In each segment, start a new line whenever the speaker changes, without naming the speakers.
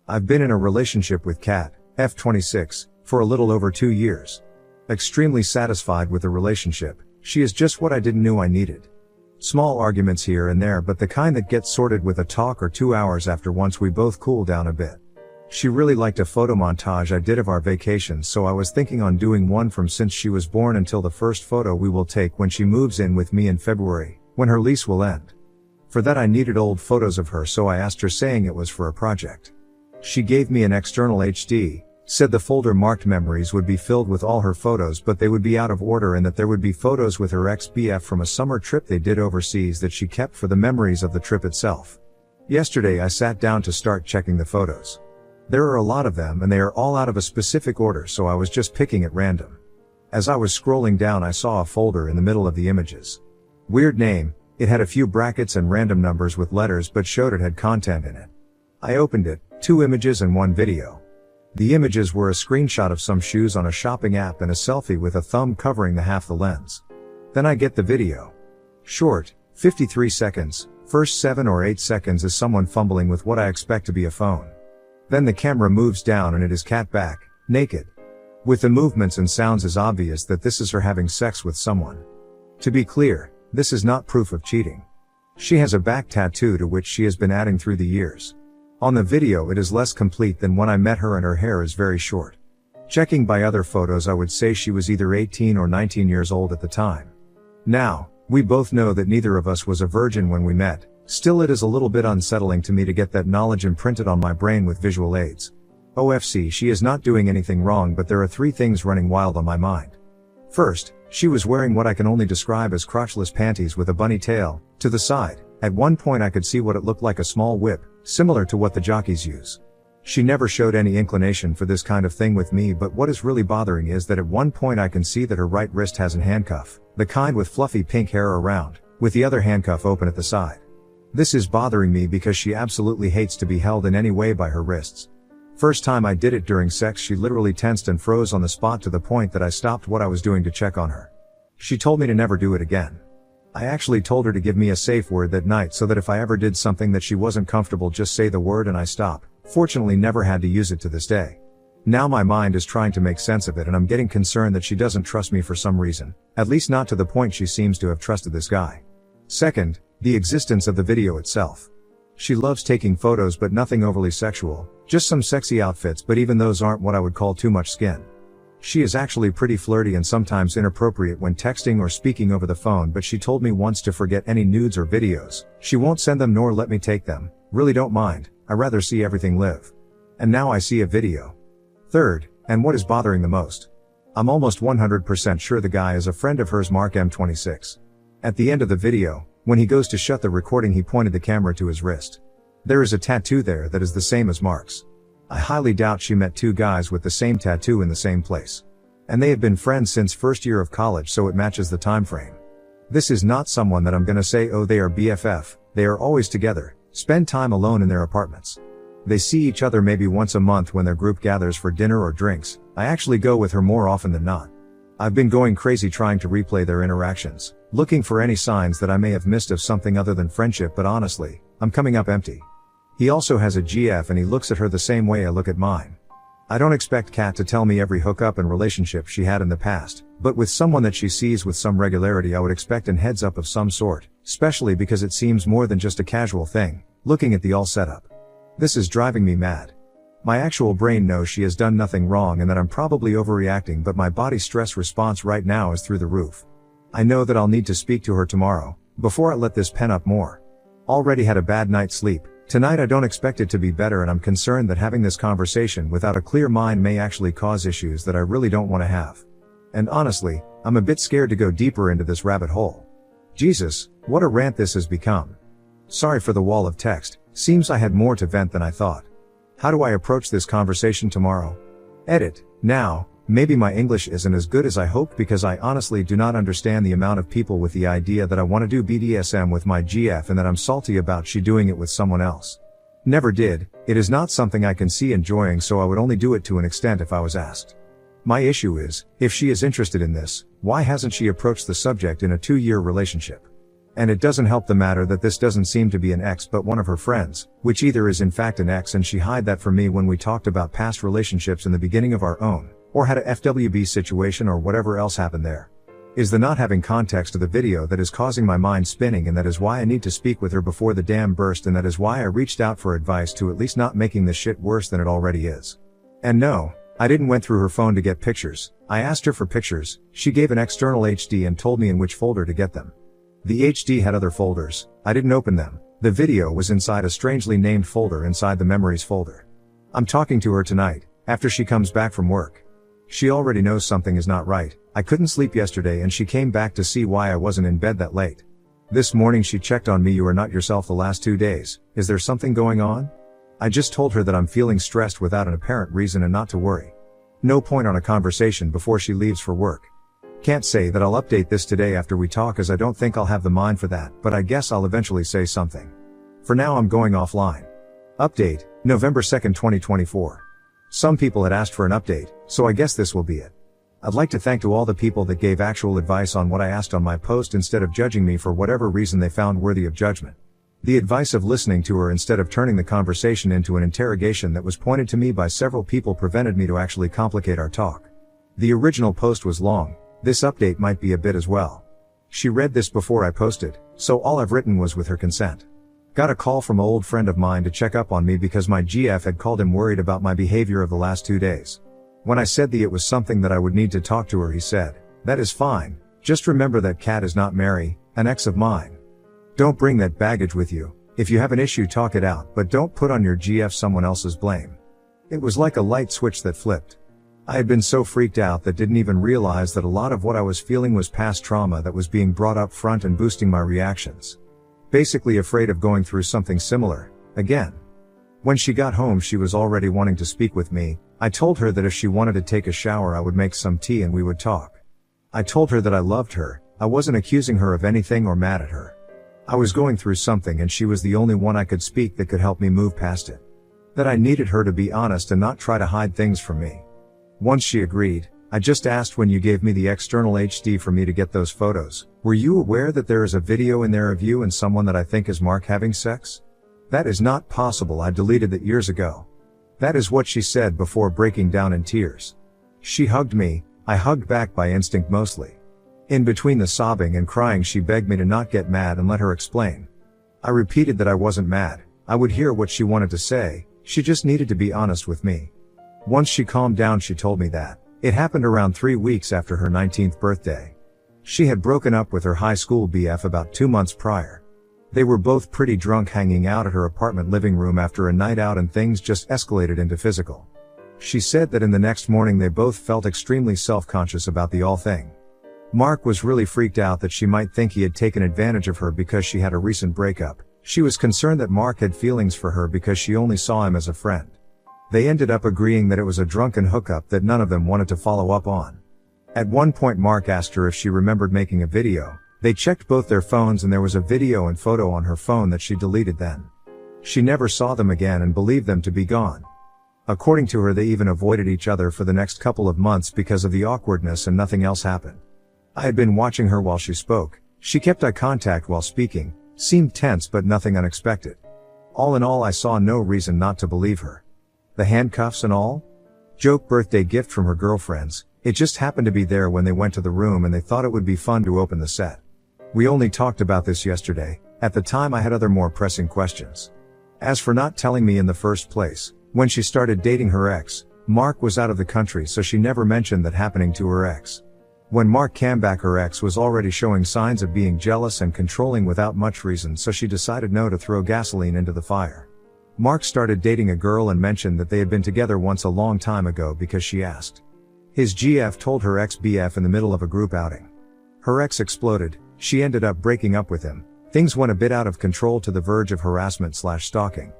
I've been in a relationship with Kat, F26, for a little over 2 years. Extremely satisfied with the relationship. She is just what I didn't know I needed. Small arguments here and there, but the kind that get sorted with a talk or 2 hours after once we both cool down a bit. She really liked a photo montage I did of our vacations, so I was thinking on doing one from since she was born until the first photo we will take when she moves in with me in February, when her lease will end. For that I needed old photos of her, so I asked her, saying it was for a project. She gave me an external HD, said the folder marked memories would be filled with all her photos, but they would be out of order, and that there would be photos with her ex-BF from a summer trip they did overseas that she kept for the memories of the trip itself. Yesterday I sat down to start checking the photos. There are a lot of them and they are all out of a specific order, so I was just picking at random. As I was scrolling down I saw a folder in the middle of the images. Weird name, it had a few brackets and random numbers with letters but showed it had content in it. I opened it, 2 images and 1 video. The images were a screenshot of some shoes on a shopping app and a selfie with a thumb covering the half the lens. Then I get the video. Short, 53 seconds, first 7 or 8 seconds is someone fumbling with what I expect to be a phone. Then the camera moves down and it is Kat back, naked. With the movements and sounds is obvious that this is her having sex with someone. To be clear, this is not proof of cheating. She has a back tattoo to which she has been adding through the years. On the video it is less complete than when I met her and her hair is very short. Checking by other photos I would say she was either 18 or 19 years old at the time. Now, we both know that neither of us was a virgin when we met, still it is a little bit unsettling to me to get that knowledge imprinted on my brain with visual aids. OFC, she is not doing anything wrong, but there are 3 things running wild on my mind. First, she was wearing what I can only describe as crotchless panties with a bunny tail to the side. At one point I could see what it looked like, a small whip, similar to what the jockeys use. She never showed any inclination for this kind of thing with me, but what is really bothering is that at one point I can see that her right wrist has a handcuff, the kind with fluffy pink hair around, with the other handcuff open at the side. This is bothering me because she absolutely hates to be held in any way by her wrists. First time I did it during sex, she literally tensed and froze on the spot to the point that I stopped what I was doing to check on her. She told me to never do it again. I actually told her to give me a safe word that night so that if I ever did something that she wasn't comfortable, just say the word and I stop. Fortunately never had to use it to this day. Now my mind is trying to make sense of it and I'm getting concerned that she doesn't trust me for some reason, at least not to the point she seems to have trusted this guy. Second, the existence of the video itself. She loves taking photos but nothing overly sexual, just some sexy outfits, but even those aren't what I would call too much skin. She is actually pretty flirty and sometimes inappropriate when texting or speaking over the phone, but she told me once to forget any nudes or videos. She won't send them nor let me take them. Really don't mind, I rather see everything live. And now I see a video. Third, and what is bothering the most. I'm almost 100% sure the guy is a friend of hers, Mark M26. At the end of the video, when he goes to shut the recording, he pointed the camera to his wrist. There is a tattoo there that is the same as Mark's. I highly doubt she met 2 guys with the same tattoo in the same place. And they have been friends since first year of college, so it matches the time frame. This is not someone that I'm gonna say, oh, they are BFF. They are always together, spend time alone in their apartments. They see each other maybe once a month when their group gathers for dinner or drinks. I actually go with her more often than not. I've been going crazy trying to replay their interactions, looking for any signs that I may have missed of something other than friendship, but honestly, I'm coming up empty. He also has a GF and he looks at her the same way I look at mine. I don't expect Kat to tell me every hookup and relationship she had in the past, but with someone that she sees with some regularity I would expect an heads up of some sort, especially because it seems more than just a casual thing, looking at the all setup. This is driving me mad. My actual brain knows she has done nothing wrong and that I'm probably overreacting, but my body stress response right now is through the roof. I know that I'll need to speak to her tomorrow, before I let this pen up more. Already had a bad night's sleep. Tonight I don't expect it to be better, and I'm concerned that having this conversation without a clear mind may actually cause issues that I really don't want to have. And honestly, I'm a bit scared to go deeper into this rabbit hole. Jesus, what a rant this has become. Sorry for the wall of text, seems I had more to vent than I thought. How do I approach this conversation tomorrow? Edit. Now, maybe my English isn't as good as I hoped because I honestly do not understand the amount of people with the idea that I want to do BDSM with my GF and that I'm salty about she doing it with someone else. Never did, it is not something I can see enjoying, so I would only do it to an extent if I was asked. My issue is, if she is interested in this, why hasn't she approached the subject in a 2-year relationship? And it doesn't help the matter that this doesn't seem to be an ex but one of her friends, which either is in fact an ex and she hid that from me when we talked about past relationships in the beginning of our own, or had a FWB situation or whatever else happened there. Is the not having context of the video that is causing my mind spinning, and that is why I need to speak with her before the dam burst, and that is why I reached out for advice to at least not making this shit worse than it already is. And no, I didn't went through her phone to get pictures. I asked her for pictures, she gave an external HD and told me in which folder to get them. The HD had other folders, I didn't open them. The video was inside a strangely named folder inside the memories folder. I'm talking to her tonight, after she comes back from work. She already knows something is not right. I couldn't sleep yesterday and she came back to see why I wasn't in bed that late. This morning she checked on me. You are not yourself the last 2 days. Is there something going on? I just told her that I'm feeling stressed without an apparent reason and not to worry. No point on a conversation before she leaves for work. Can't say that I'll update this today after we talk, as I don't think I'll have the mind for that, but I guess I'll eventually say something. For now I'm going offline. Update, November 2nd, 2024. Some people had asked for an update, so I guess this will be it. I'd like to thank to all the people that gave actual advice on what I asked on my post instead of judging me for whatever reason they found worthy of judgment. The advice of listening to her instead of turning the conversation into an interrogation that was pointed to me by several people prevented me to actually complicate our talk. The original post was long, this update might be a bit as well. She read this before I posted, so all I've written was with her consent. Got a call from an old friend of mine to check up on me because my GF had called him worried about my behavior of the last 2 days. When I said that it was something that I would need to talk to her, he said, "That is fine, just remember that Kat is not Mary, an ex of mine. Don't bring that baggage with you. If you have an issue, talk it out, but don't put on your GF someone else's blame." It was like a light switch that flipped. I had been so freaked out that didn't even realize that a lot of what I was feeling was past trauma that was being brought up front and boosting my reactions. Basically afraid of going through something similar, again. When she got home she was already wanting to speak with me. I told her that if she wanted to take a shower I would make some tea and we would talk. I told her that I loved her, I wasn't accusing her of anything or mad at her. I was going through something and she was the only one I could speak that could help me move past it. That I needed her to be honest and not try to hide things from me. Once she agreed, I just asked, when you gave me the external HD for me to get those photos, were you aware that there is a video in there of you and someone that I think is Mark having sex? That is not possible, I deleted that years ago. That is what she said before breaking down in tears. She hugged me, I hugged back by instinct mostly. In between the sobbing and crying she begged me to not get mad and let her explain. I repeated that I wasn't mad, I would hear what she wanted to say, she just needed to be honest with me. Once she calmed down she told me that it happened around 3 weeks after her 19th birthday. She had broken up with her high school BF about 2 months prior. They were both pretty drunk hanging out at her apartment living room after a night out and things just escalated into physical. She said that in the next morning they both felt extremely self-conscious about the all thing. Mark was really freaked out that she might think he had taken advantage of her because she had a recent breakup. She was concerned that Mark had feelings for her because she only saw him as a friend. They ended up agreeing that it was a drunken hookup that none of them wanted to follow up on. At one point Mark asked her if she remembered making a video. They checked both their phones and there was a video and photo on her phone that she deleted then. She never saw them again and believed them to be gone. According to her they even avoided each other for the next couple of months because of the awkwardness and nothing else happened. I had been watching her while she spoke. She kept eye contact while speaking, seemed tense but nothing unexpected. All in all I saw no reason not to believe her. The handcuffs and all? Joke birthday gift from her girlfriends, it just happened to be there when they went to the room and they thought it would be fun to open the set. We only talked about this yesterday, at the time I had other more pressing questions. As for not telling me in the first place, when she started dating her ex, Mark was out of the country so she never mentioned that happening to her ex. When Mark came back her ex was already showing signs of being jealous and controlling without much reason, so she decided no to throw gasoline into the fire. Mark started dating a girl and mentioned that they had been together once a long time ago because she asked. His GF told her ex-BF in the middle of a group outing. Her ex exploded, she ended up breaking up with him. Things went a bit out of control to the verge of harassment/stalking.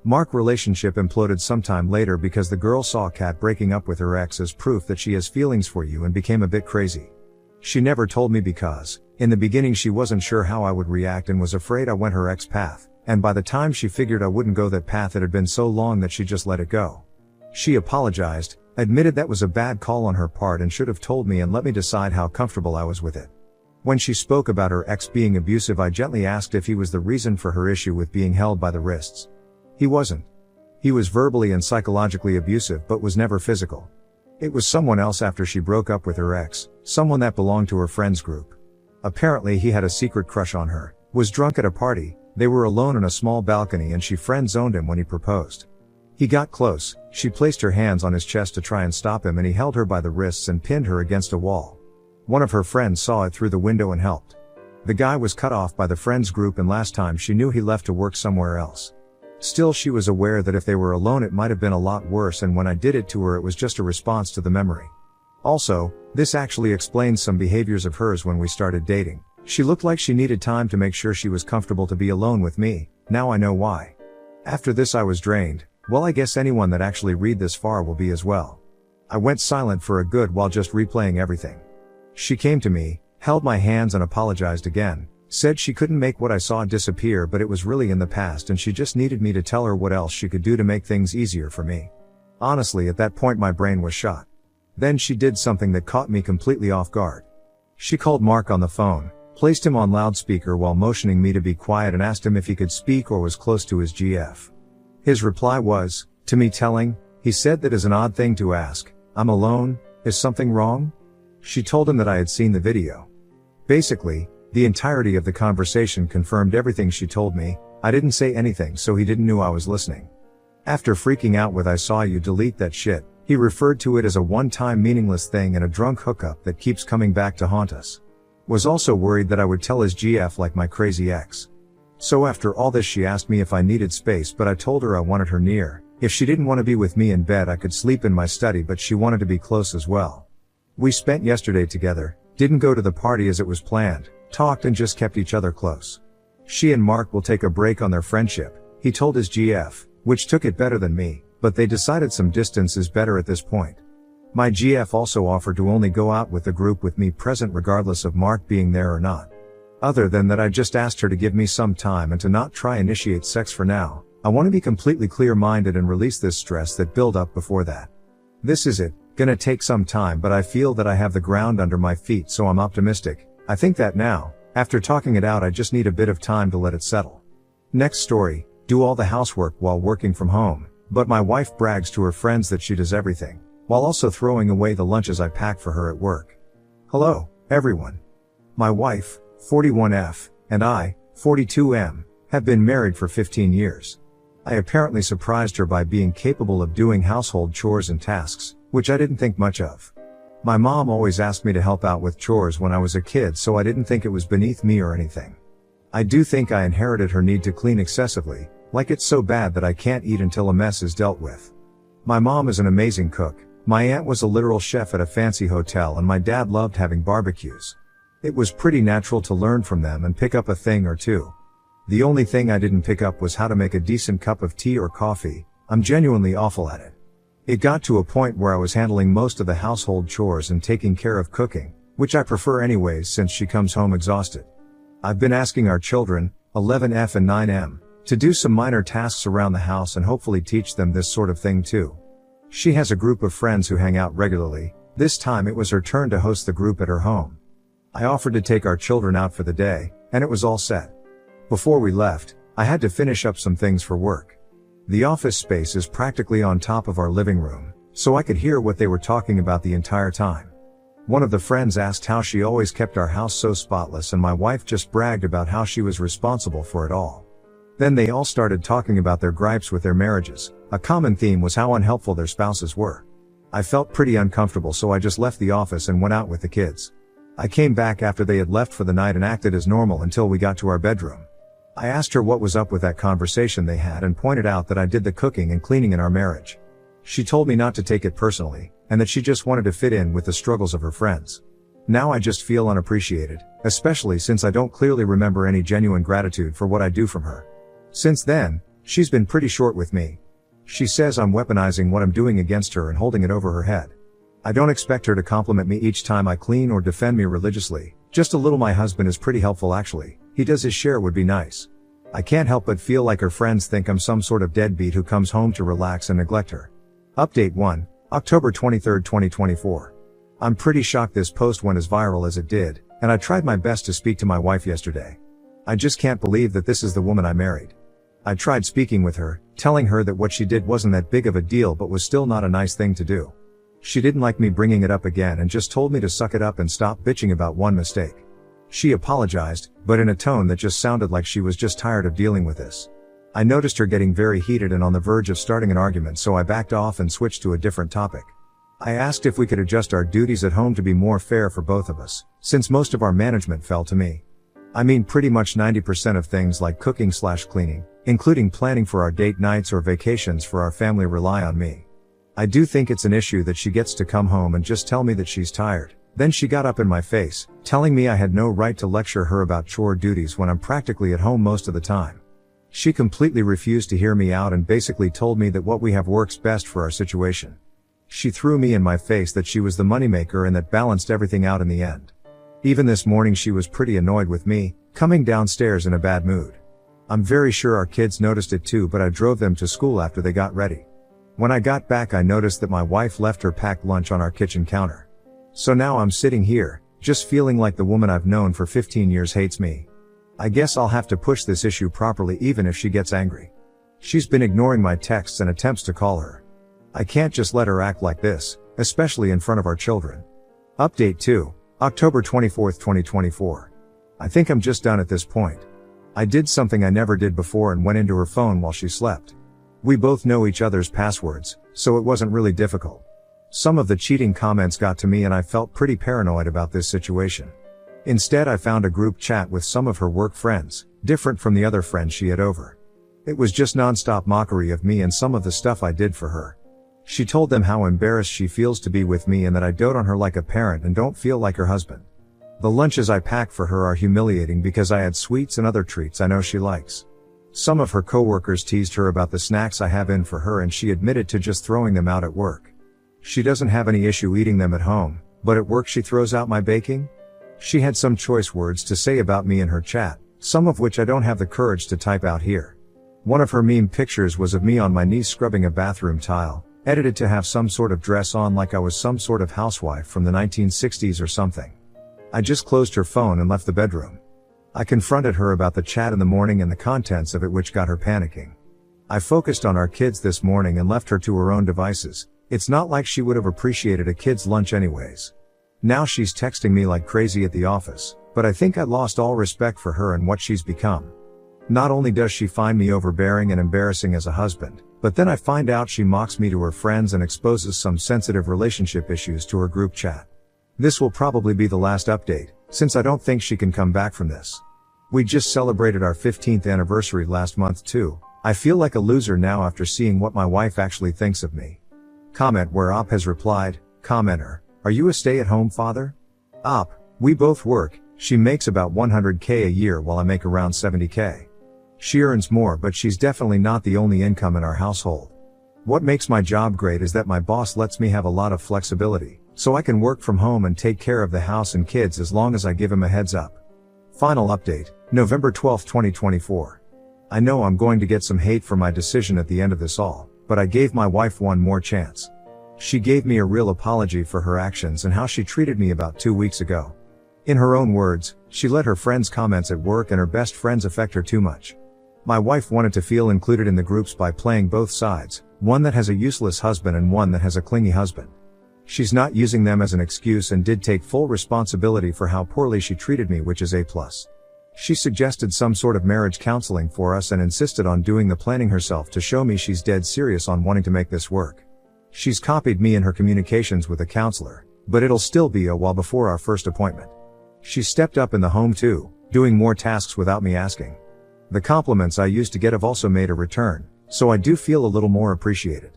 Mark relationship imploded sometime later because the girl saw Kat breaking up with her ex as proof that she has feelings for you and became a bit crazy. She never told me because, in the beginning she wasn't sure how I would react and was afraid I went her ex path. And by the time she figured I wouldn't go that path it had been so long that she just let it go. She apologized, admitted that was a bad call on her part and should have told me and let me decide how comfortable I was with it. When she spoke about her ex being abusive, I gently asked if he was the reason for her issue with being held by the wrists. He wasn't. He was verbally and psychologically abusive but was never physical. It was someone else after she broke up with her ex, someone that belonged to her friends group. Apparently he had a secret crush on her, was drunk at a party, they were alone on a small balcony and she friend-zoned him when he proposed. He got close, she placed her hands on his chest to try and stop him and he held her by the wrists and pinned her against a wall. One of her friends saw it through the window and helped. The guy was cut off by the friends group and last time she knew he left to work somewhere else. Still, she was aware that if they were alone it might have been a lot worse, and when I did it to her it was just a response to the memory. Also, this actually explains some behaviors of hers when we started dating. She looked like she needed time to make sure she was comfortable to be alone with me. Now I know why. After this I was drained. Well, I guess anyone that actually read this far will be as well. I went silent for a good while, just replaying everything. She came to me, held my hands and apologized again, said she couldn't make what I saw disappear but it was really in the past and she just needed me to tell her what else she could do to make things easier for me. Honestly, at that point my brain was shot. Then she did something that caught me completely off guard. She called Mark on the phone, placed him on loudspeaker while motioning me to be quiet and asked him if he could speak or was close to his GF. His reply was, to me telling, he said that is an odd thing to ask, I'm alone, is something wrong? She told him that I had seen the video. Basically, the entirety of the conversation confirmed everything she told me. I didn't say anything so he didn't know I was listening. After freaking out with I saw you delete that shit, he referred to it as a one-time meaningless thing and a drunk hookup that keeps coming back to haunt us. Was also worried that I would tell his GF like my crazy ex. So after all this she asked me if I needed space but I told her I wanted her near. If she didn't want to be with me in bed I could sleep in my study but she wanted to be close as well. We spent yesterday together, didn't go to the party as it was planned, talked and just kept each other close. She and Mark will take a break on their friendship, he told his GF, which took it better than me, but they decided some distance is better at this point. My GF also offered to only go out with the group with me present regardless of Mark being there or not. Other than that I just asked her to give me some time and to not try initiate sex for now. I want to be completely clear-minded and release this stress that built up before that. This is it. Gonna take some time but I feel that I have the ground under my feet so I'm optimistic. I think that now, after talking it out I just need a bit of time to let it settle. Next story, do all the housework while working from home, but my wife brags to her friends that she does everything, while also throwing away the lunches I pack for her at work. Hello, everyone. My wife, 41F, and I, 42M, have been married for 15 years. I apparently surprised her by being capable of doing household chores and tasks, which I didn't think much of. My mom always asked me to help out with chores when I was a kid so I didn't think it was beneath me or anything. I do think I inherited her need to clean excessively, like it's so bad that I can't eat until a mess is dealt with. My mom is an amazing cook, my aunt was a literal chef at a fancy hotel and my dad loved having barbecues. It was pretty natural to learn from them and pick up a thing or two. The only thing I didn't pick up was how to make a decent cup of tea or coffee. I'm genuinely awful at it. It got to a point where I was handling most of the household chores and taking care of cooking, which I prefer anyways since she comes home exhausted. I've been asking our children, 11F and 9M, to do some minor tasks around the house and hopefully teach them this sort of thing too. She has a group of friends who hang out regularly. This time it was her turn to host the group at her home. I offered to take our children out for the day, and it was all set. Before we left, I had to finish up some things for work. The office space is practically on top of our living room, so I could hear what they were talking about the entire time. One of the friends asked how she always kept our house so spotless and my wife just bragged about how she was responsible for it all. Then they all started talking about their gripes with their marriages. A common theme was how unhelpful their spouses were. I felt pretty uncomfortable so I just left the office and went out with the kids. I came back after they had left for the night and acted as normal until we got to our bedroom. I asked her what was up with that conversation they had and pointed out that I did the cooking and cleaning in our marriage. She told me not to take it personally, and that she just wanted to fit in with the struggles of her friends. Now I just feel unappreciated, especially since I don't clearly remember any genuine gratitude for what I do from her. Since then, she's been pretty short with me. She says I'm weaponizing what I'm doing against her and holding it over her head. I don't expect her to compliment me each time I clean or defend me religiously, just a little. My husband is pretty helpful actually. He does his share would be nice. I can't help but feel like her friends think I'm some sort of deadbeat who comes home to relax and neglect her. Update 1, October 23, 2024. I'm pretty shocked this post went as viral as it did. And I tried my best to speak to my wife yesterday. I just can't believe that this is the woman I married. I tried speaking with her, telling her that what she did wasn't that big of a deal but was still not a nice thing to do. She didn't like me bringing it up again and just told me to suck it up and stop bitching about one mistake. She apologized, but in a tone that just sounded like she was just tired of dealing with this. I noticed her getting very heated and on the verge of starting an argument, so I backed off and switched to a different topic. I asked if we could adjust our duties at home to be more fair for both of us, since most of our management fell to me. I mean pretty much 90% of things like cooking/cleaning, including planning for our date nights or vacations for our family, rely on me. I do think it's an issue that she gets to come home and just tell me that she's tired. Then she got up in my face, telling me I had no right to lecture her about chore duties when I'm practically at home most of the time. She completely refused to hear me out and basically told me that what we have works best for our situation. She threw me in my face that she was the moneymaker and that balanced everything out in the end. Even this morning she was pretty annoyed with me, coming downstairs in a bad mood. I'm very sure our kids noticed it too, but I drove them to school after they got ready. When I got back I noticed that my wife left her packed lunch on our kitchen counter. So now I'm sitting here, just feeling like the woman I've known for 15 years hates me. I guess I'll have to push this issue properly even if she gets angry. She's been ignoring my texts and attempts to call her. I can't just let her act like this, especially in front of our children. Update 2, October 24, 2024. I think I'm just done at this point. I did something I never did before and went into her phone while she slept. We both know each other's passwords, so it wasn't really difficult. Some of the cheating comments got to me and I felt pretty paranoid about this situation. Instead I found a group chat with some of her work friends, different from the other friends she had over. It was just non-stop mockery of me and some of the stuff I did for her. She told them how embarrassed she feels to be with me and that I dote on her like a parent and don't feel like her husband. The lunches I pack for her are humiliating because I had sweets and other treats I know she likes. Some of her coworkers teased her about the snacks I have in for her and she admitted to just throwing them out at work. She doesn't have any issue eating them at home, but at work she throws out my baking? She had some choice words to say about me in her chat, some of which I don't have the courage to type out here. One of her meme pictures was of me on my knees scrubbing a bathroom tile, edited to have some sort of dress on like I was some sort of housewife from the 1960s or something. I just closed her phone and left the bedroom. I confronted her about the chat in the morning and the contents of it, which got her panicking. I focused on our kids this morning and left her to her own devices. It's not like she would have appreciated a kid's lunch anyways. Now she's texting me like crazy at the office, but I think I lost all respect for her and what she's become. Not only does she find me overbearing and embarrassing as a husband, but then I find out she mocks me to her friends and exposes some sensitive relationship issues to her group chat. This will probably be the last update, since I don't think she can come back from this. We just celebrated our 15th anniversary last month too. I feel like a loser now after seeing what my wife actually thinks of me. Comment where Op has replied, commenter, are you a stay-at-home father? Op, we both work, she makes about 100k a year while I make around 70k. She earns more, but she's definitely not the only income in our household. What makes my job great is that my boss lets me have a lot of flexibility, so I can work from home and take care of the house and kids as long as I give him a heads up. Final update, November 12, 2024. I know I'm going to get some hate for my decision at the end of this all, but I gave my wife one more chance. She gave me a real apology for her actions and how she treated me about 2 weeks ago. In her own words, she let her friends' comments at work and her best friends affect her too much. My wife wanted to feel included in the groups by playing both sides, one that has a useless husband and one that has a clingy husband. She's not using them as an excuse and did take full responsibility for how poorly she treated me, which is A+. She suggested some sort of marriage counseling for us and insisted on doing the planning herself to show me she's dead serious on wanting to make this work. She's copied me in her communications with a counselor, but it'll still be a while before our first appointment. She stepped up in the home too, doing more tasks without me asking. The compliments I used to get have also made a return, so I do feel a little more appreciated.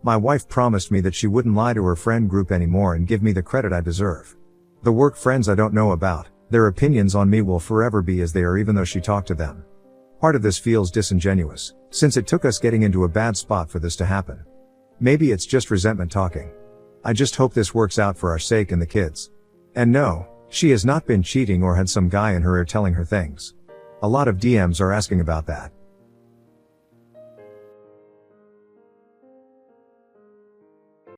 My wife promised me that she wouldn't lie to her friend group anymore and give me the credit I deserve. The work friends I don't know about, their opinions on me will forever be as they are even though she talked to them. Part of this feels disingenuous, since it took us getting into a bad spot for this to happen. Maybe it's just resentment talking. I just hope this works out for our sake and the kids. And no, she has not been cheating or had some guy in her ear telling her things. A lot of DMs are asking about that.